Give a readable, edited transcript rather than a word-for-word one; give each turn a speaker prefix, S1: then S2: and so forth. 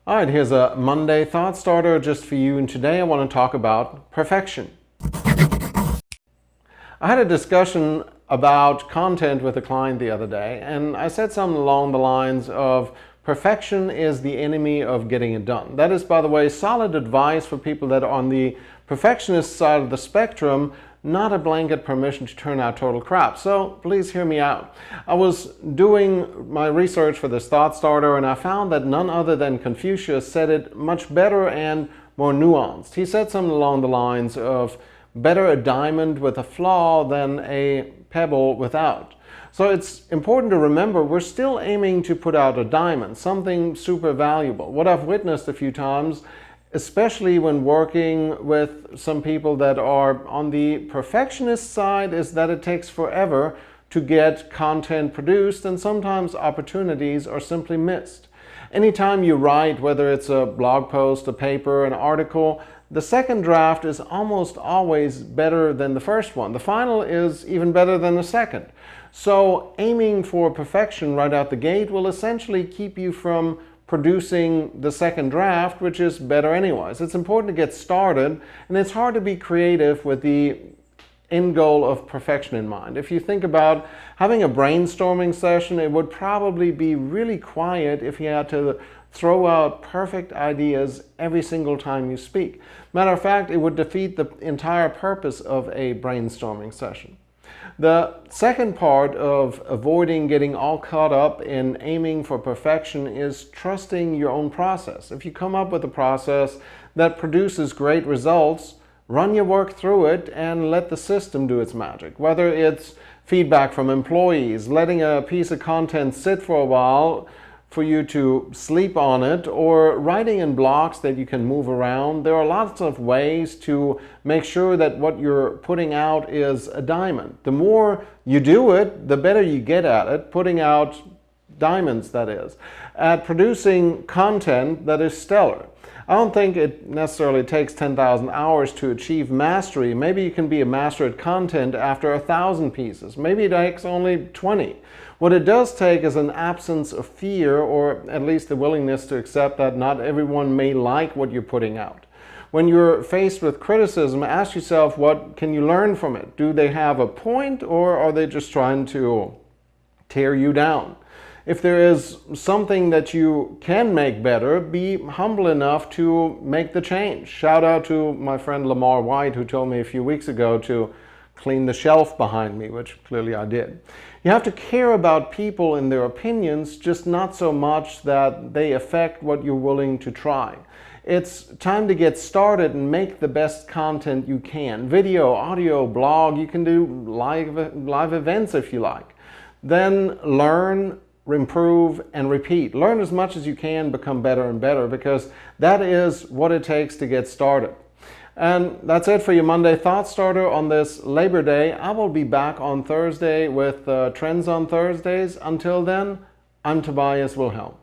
S1: All right, here's a Monday thought starter just for you, and today I want to talk about perfection. I had a discussion about content with a client the other day, and I said something along the lines of perfection is the enemy of getting it done. That is, by the way, solid advice for people that are on the perfectionist side of the spectrum, not a blanket permission to turn out total crap. So please hear me out. I was doing my research for this thought starter, and I found that none other than Confucius said it much better and more nuanced. He said something along the lines of, better a diamond with a flaw than a pebble without. So it's important to remember we're still aiming to put out a diamond, something super valuable. What I've witnessed a few times, especially when working with some people that are on the perfectionist side, is that it takes forever to get content produced, and sometimes opportunities are simply missed. Anytime you write, whether it's a blog post, a paper, an article, the second draft is almost always better than the first one. The final is even better than the second. So aiming for perfection right out the gate will essentially keep you from producing the second draft, which is better anyways. It's important to get started, and it's hard to be creative with the end goal of perfection in mind. If you think about having a brainstorming session, it would probably be really quiet if you had to throw out perfect ideas every single time you speak. Matter of fact, it would defeat the entire purpose of a brainstorming session. The second part of avoiding getting all caught up in aiming for perfection is trusting your own process. If you come up with a process that produces great results, run your work through it and let the system do its magic. Whether it's feedback from employees, letting a piece of content sit for a while for you to sleep on it, or writing in blocks that you can move around. There are lots of ways to make sure that what you're putting out is a diamond. The more you do it, the better you get at it, putting out diamonds, that is, at producing content that is stellar. I don't think it necessarily takes 10,000 hours to achieve mastery. Maybe you can be a master at content after 1,000 pieces. Maybe it takes only 20. What it does take is an absence of fear, or at least the willingness to accept that not everyone may like what you're putting out. When you're faced with criticism, ask yourself, what can you learn from it? Do they have a point, or are they just trying to tear you down? If there is something that you can make better, be humble enough to make the change. Shout out to my friend Lamar White, who told me a few weeks ago to clean the shelf behind me, which clearly I did. You have to care about people and their opinions, just not so much that they affect what you're willing to try. It's time to get started and make the best content you can. Video, audio, blog, you can do live events if you like. Then learn, improve, and repeat. Learn as much as you can, become better and better, because that is what it takes to get started. And that's it for your Monday Thought Starter on this Labor Day. I will be back on Thursday with Trends on Thursdays. Until then, I'm Tobias Wilhelm.